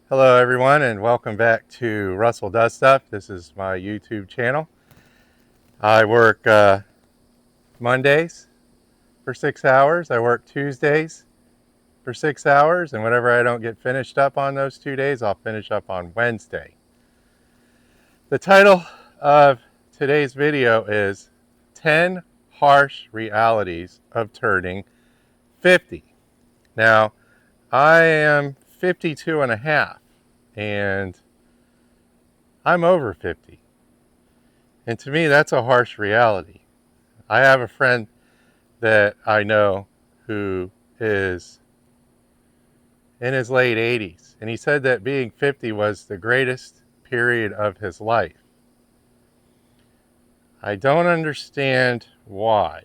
Hello everyone and welcome back to Russell Does Stuff. This is my YouTube channel. I work Mondays for 6 hours. I work Tuesdays for 6 hours, and whatever I don't get finished up on those 2 days, I'll finish up on Wednesday. The title of today's video is 10 Harsh Realities of Turning 50. Now, I am 52 and a half, and I'm over 50. And to me, that's a harsh reality. I have a friend that I know who is in his late 80s, and he said that being 50 was the greatest period of his life. I don't understand why.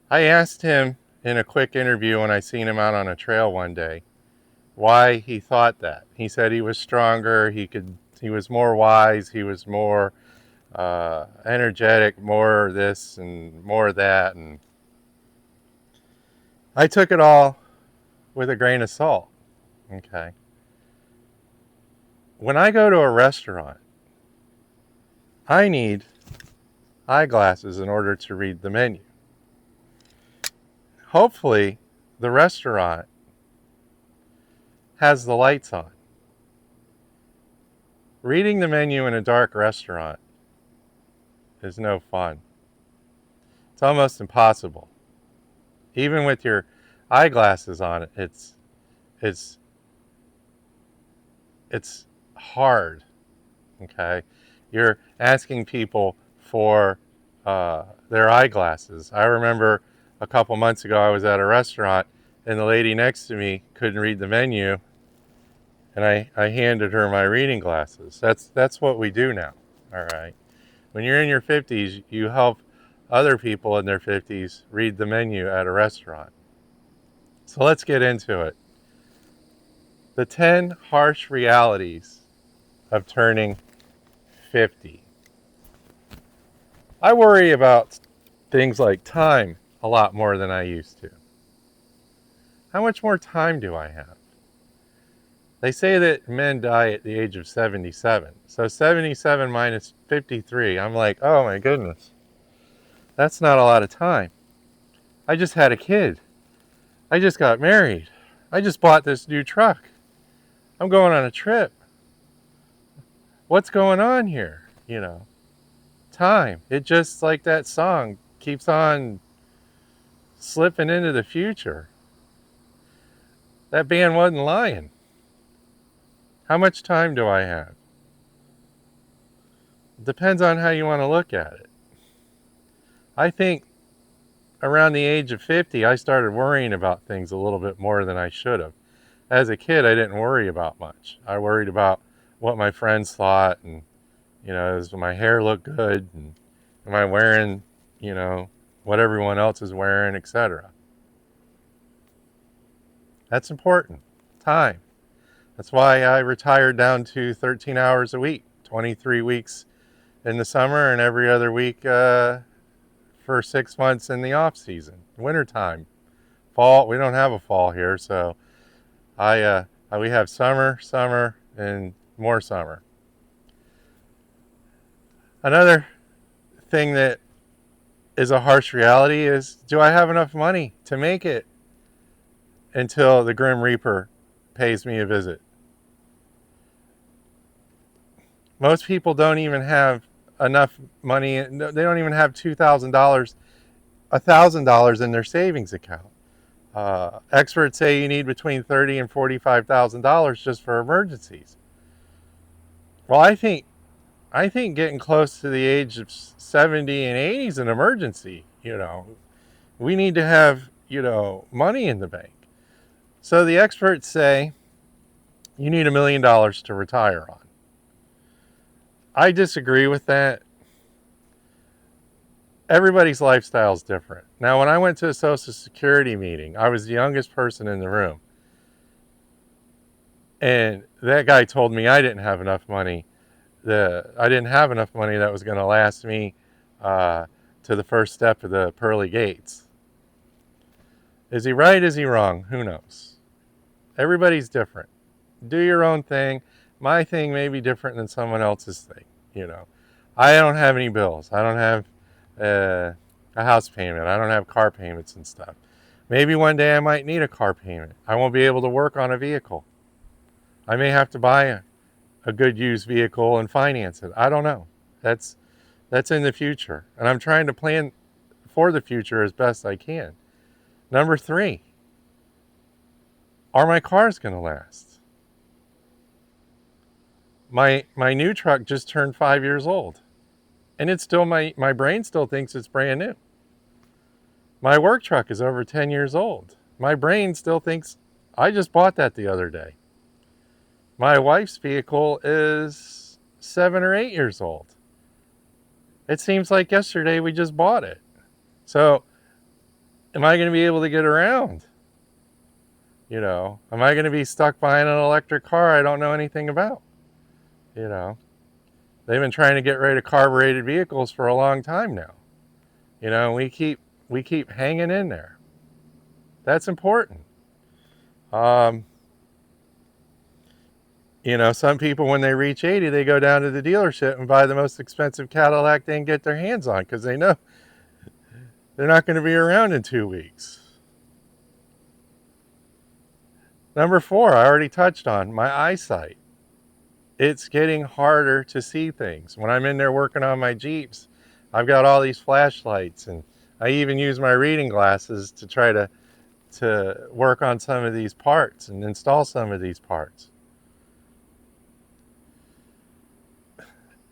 I asked him in a quick interview when I seen him out on a trail one day why he thought that. He said he was stronger, he was more wise, he was more energetic, more this and more that, and I took it all with a grain of salt. Okay. When I go to a restaurant, I need eyeglasses in order to read the menu. Hopefully, the restaurant has the lights on. Reading the menu in a dark restaurant is no fun. It's almost impossible. Even with your eyeglasses on, it's hard. Okay, you're asking people for their eyeglasses. I remember a couple months ago I was at a restaurant and the lady next to me couldn't read the menu, and I handed her my reading glasses. That's what we do now. All right. When you're in your 50s, you help other people in their 50s read the menu at a restaurant. So let's get into it. The 10 harsh realities of turning 50. I worry about things like time a lot more than I used to. How much more time do I have? They say that men die at the age of 77. So 77 minus 53, I'm like, oh my goodness, that's not a lot of time. I just had a kid. I just got married. I just bought this new truck. I'm going on a trip. What's going on here? Time. It just like that song keeps on slipping into the future. That band wasn't lying. How much time do I have? It depends on how you want to look at it. I think around the age of 50, I started worrying about things a little bit more than I should have. As a kid, I didn't worry about much. I worried about what my friends thought, and, does my hair look good, and am I wearing, what everyone else is wearing, etc. That's important. Time. That's why I retired down to 13 hours a week, 23 weeks in the summer, and every other week for 6 months in the off season, wintertime. Fall, we don't have a fall here, so we have summer, and more summer. Another thing that is a harsh reality is, do I have enough money to make it until the Grim Reaper pays me a visit? Most people don't even have enough money. They don't even have $2,000, $1,000 in their savings account. Experts say you need between $30,000 and $45,000 just for emergencies. Well, I think getting close to the age of 70 and 80 is an emergency. We need to have money in the bank. So the experts say you need $1 million to retire on. I disagree with that. Everybody's lifestyle is different. Now, when I went to a Social Security meeting, I was the youngest person in the room. And that guy told me I didn't have enough money. I didn't have enough money that was going to last me to the first step of the pearly gates. Is he right? Is he wrong? Who knows? Everybody's different. do your own thing. My thing may be different than someone else's thing. You know, I don't have any bills. I don't have a house payment. I don't have car payments and stuff. Maybe one day I might need a car payment. I won't be able to work on a vehicle. I may have to buy a good used vehicle and finance it. I don't know. That's in the future. And I'm trying to plan for the future as best I can. Number 3, are my cars going to last? My new truck just turned 5 years old. And it's still, my brain still thinks it's brand new. My work truck is over 10 years old. My brain still thinks I just bought that the other day. My wife's vehicle is 7 or 8 years old. It seems like yesterday we just bought it. So, am I going to be able to get around? You know, am I going to be stuck buying an electric car I don't know anything about? You know, they've been trying to get rid of carbureted vehicles for a long time now. You know, we keep hanging in there. That's important. You know, some people, when they reach 80, they go down to the dealership and buy the most expensive Cadillac they can get their hands on because they know they're not going to be around in 2 weeks. Number 4, I already touched on, my eyesight. It's getting harder to see things. When I'm in there working on my Jeeps, I've got all these flashlights, and I even use my reading glasses to try to work on some of these parts and install some of these parts.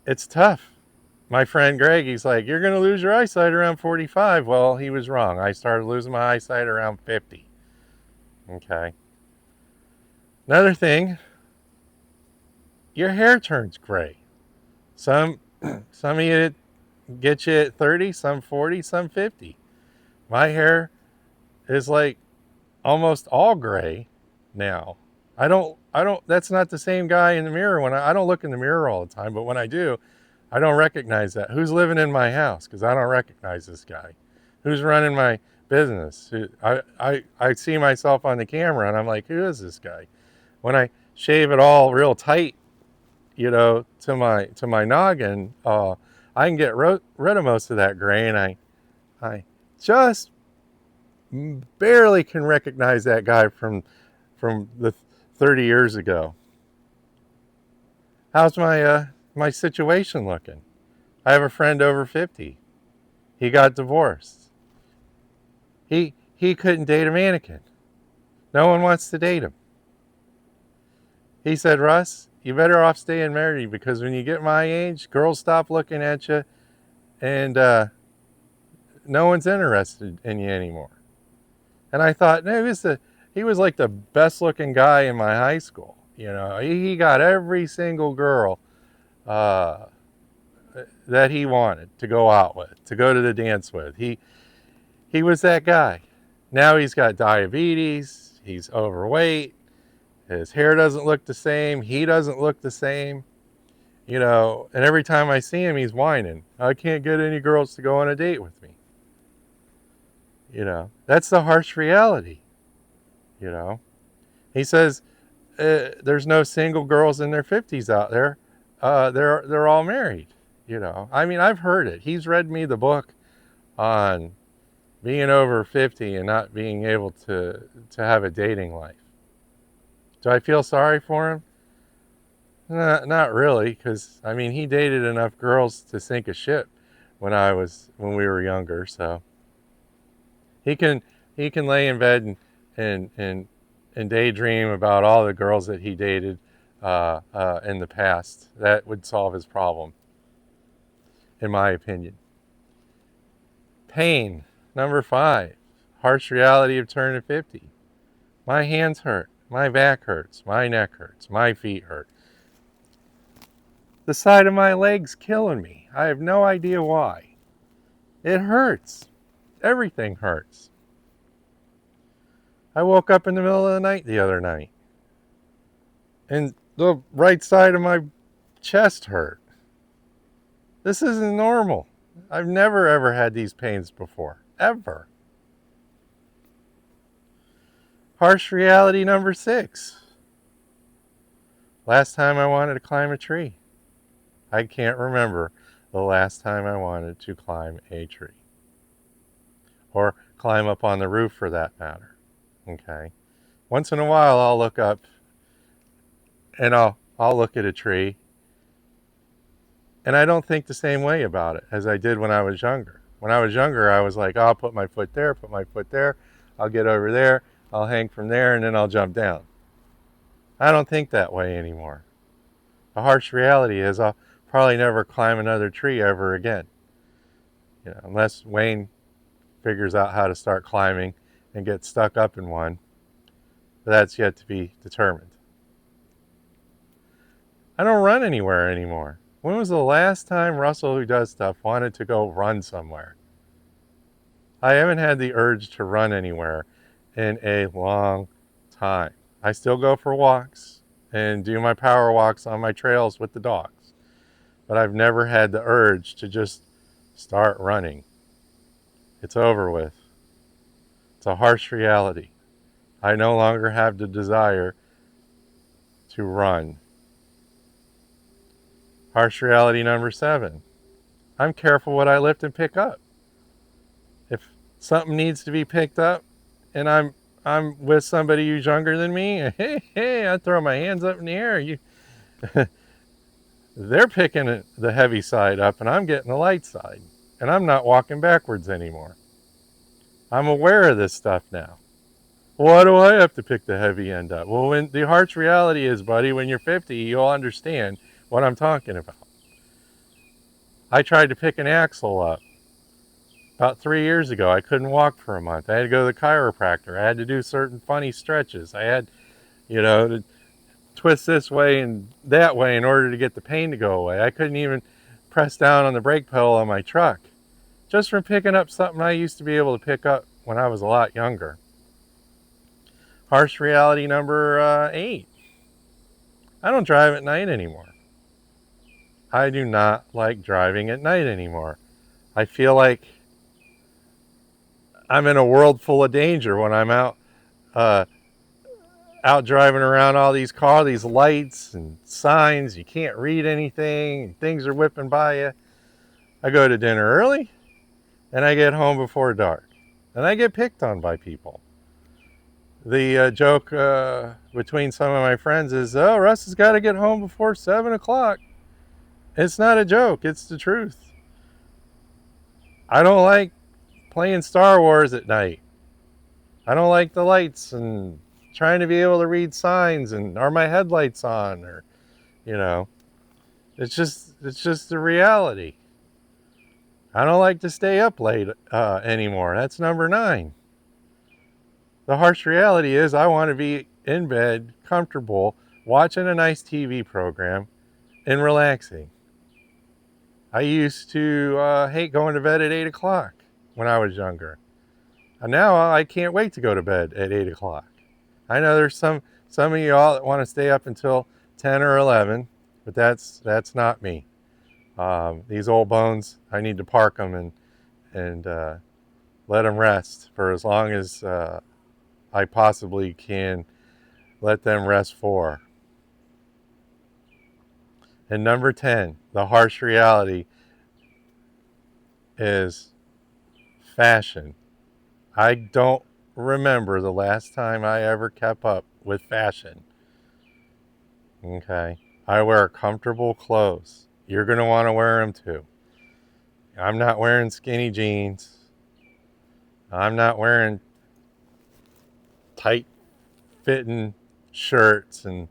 It's tough. My friend Greg, he's like, you're going to lose your eyesight around 45. Well, he was wrong. I started losing my eyesight around 50. Okay. Another thing, your hair turns gray. Some of you get you at 30, some 40, some 50. My hair is like almost all gray now. That's not the same guy in the mirror. I don't look in the mirror all the time, but when I do, I don't recognize that. Who's living in my house? Because I don't recognize this guy. Who's running my business? I see myself on the camera and I'm like, who is this guy? When I shave it all real tight, you know, to my noggin, I can get rid of most of that gray, and I just barely can recognize that guy from the 30 years ago. How's my situation looking? I have a friend over 50. He got divorced. He couldn't date a mannequin. No one wants to date him. He said, Russ, you better off staying married, because when you get my age, girls stop looking at you, and no one's interested in you anymore. And I thought, no, he was like the best looking guy in my high school. You know, he got every single girl that he wanted to go out with, to go to the dance with. He was that guy. Now he's got diabetes. He's overweight. His hair doesn't look the same. He doesn't look the same. You know, and every time I see him, he's whining. I can't get any girls to go on a date with me. You know, that's the harsh reality. You know, he says there's no single girls in their 50s out there. They're all married. You know, I mean, I've heard it. He's read me the book on being over 50 and not being able to have a dating life. Do I feel sorry for him? Not really, because I mean, he dated enough girls to sink a ship when we were younger. So he can lay in bed and daydream about all the girls that he dated in the past. That would solve his problem, in my opinion. Pain, number 5. Harsh reality of turning 50. My hands hurt. My back hurts. My neck hurts. My feet hurt. The side of my leg's killing me. I have no idea why. It hurts. Everything hurts. I woke up in the middle of the night the other night, and the right side of my chest hurt. This isn't normal. I've never ever had these pains before. Ever. Harsh reality number 6. Last time I wanted to climb a tree. I can't remember the last time I wanted to climb a tree. Or climb up on the roof for that matter. Okay. Once in a while I'll look up and I'll look at a tree, and I don't think the same way about it as I did when I was younger. When I was younger, I was like, oh, I'll put my foot there, I'll get over there, I'll hang from there, and then I'll jump down. I don't think that way anymore. The harsh reality is I'll probably never climb another tree ever again. Unless Wayne figures out how to start climbing and get stuck up in one. But that's yet to be determined. I don't run anywhere anymore. When was the last time Russell, who does stuff, wanted to go run somewhere? I haven't had the urge to run anywhere in a long time. I still go for walks and do my power walks on my trails with the dogs, but I've never had the urge to just start running. It's over with. It's a harsh reality. I no longer have the desire to run. Harsh reality number 7. I'm careful what I lift and pick up. If something needs to be picked up and I'm with somebody who's younger than me, hey, I throw my hands up in the air. They're picking the heavy side up and I'm getting the light side. And I'm not walking backwards anymore. I'm aware of this stuff now. Why do I have to pick the heavy end up? Well, when the harsh reality is, buddy, when you're 50, you'll understand what I'm talking about. I tried to pick an axle up about 3 years ago. I couldn't walk for a month. I had to go to the chiropractor. I had to do certain funny stretches. I had, to twist this way and that way in order to get the pain to go away. I couldn't even press down on the brake pedal on my truck just from picking up something I used to be able to pick up when I was a lot younger. Harsh reality number 8. I don't drive at night anymore. I do not like driving at night anymore. I feel like I'm in a world full of danger when I'm out driving around all these cars, these lights and signs. You can't read anything, and things are whipping by you. I go to dinner early, and I get home before dark, and I get picked on by people. The joke between some of my friends is, oh, Russ has got to get home before 7 o'clock. It's not a joke. It's the truth. I don't like playing Star Wars at night. I don't like the lights and trying to be able to read signs and are my headlights on, or it's just the reality. I don't like to stay up late anymore. That's number 9. The harsh reality is I want to be in bed, comfortable, watching a nice TV program and relaxing. I used to hate going to bed at 8 o'clock when I was younger. And now I can't wait to go to bed at 8 o'clock. I know there's some of y'all that want to stay up until 10 or 11, but that's not me. These old bones, I need to park them and let them rest for as long as I possibly can let them rest for. And number 10, the harsh reality is fashion. I don't remember the last time I ever kept up with fashion. Okay. I wear comfortable clothes. You're going to want to wear them too. I'm not wearing skinny jeans. I'm not wearing tight fitting shirts and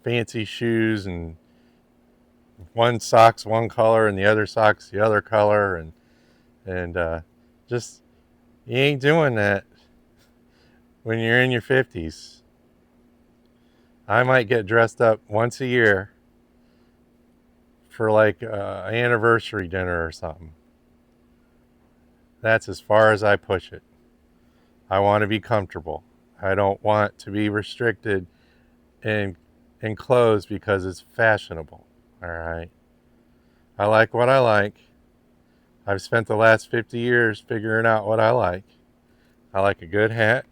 fancy shoes, and one sock's one color and the other sock's the other color, and just, you ain't doing that when you're in your 50s. I might get dressed up once a year for like an anniversary dinner or something. That's as far as I push it. I want to be comfortable. I don't want to be restricted in clothes because it's fashionable. All right. I like what I like. I've spent the last 50 years figuring out what I like. I like a good hat,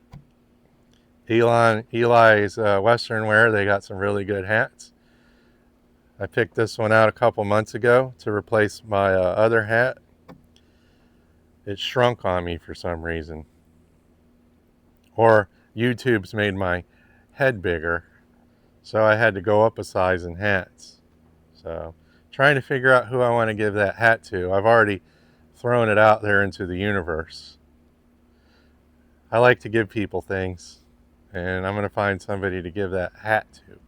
Eli's Western Wear, they got some really good hats. I picked this one out a couple months ago to replace my other hat. It shrunk on me for some reason. Or YouTube's made my head bigger, so I had to go up a size in hats. So trying to figure out who I want to give that hat to. I've already thrown it out there into the universe. I like to give people things, and I'm going to find somebody to give that hat to.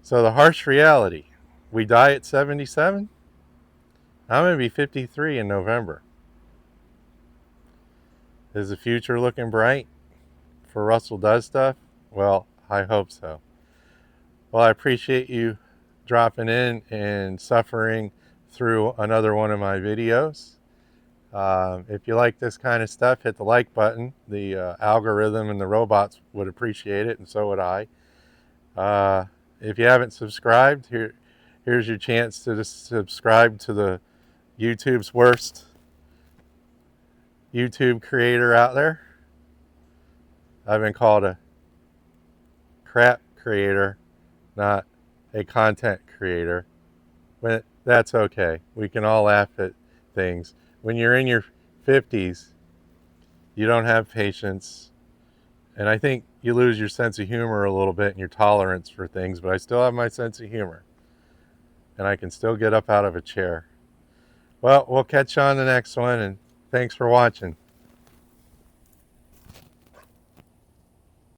So the harsh reality, we die at 77. I'm going to be 53 in November. Is the future looking bright for Russell Does Stuff? Well, I hope so. Well, I appreciate you dropping in and suffering through another one of my videos. If you like this kind of stuff, hit the like button. The algorithm and the robots would appreciate it, and so would I. If you haven't subscribed, here's your chance to subscribe to the YouTube's worst YouTube creator out there. I've been called a crap creator, not a content creator. But that's okay. We can all laugh at things. When you're in your 50s, you don't have patience. And I think you lose your sense of humor a little bit and your tolerance for things, but I still have my sense of humor. And I can still get up out of a chair. Well, we'll catch you on the next one, and thanks for watching.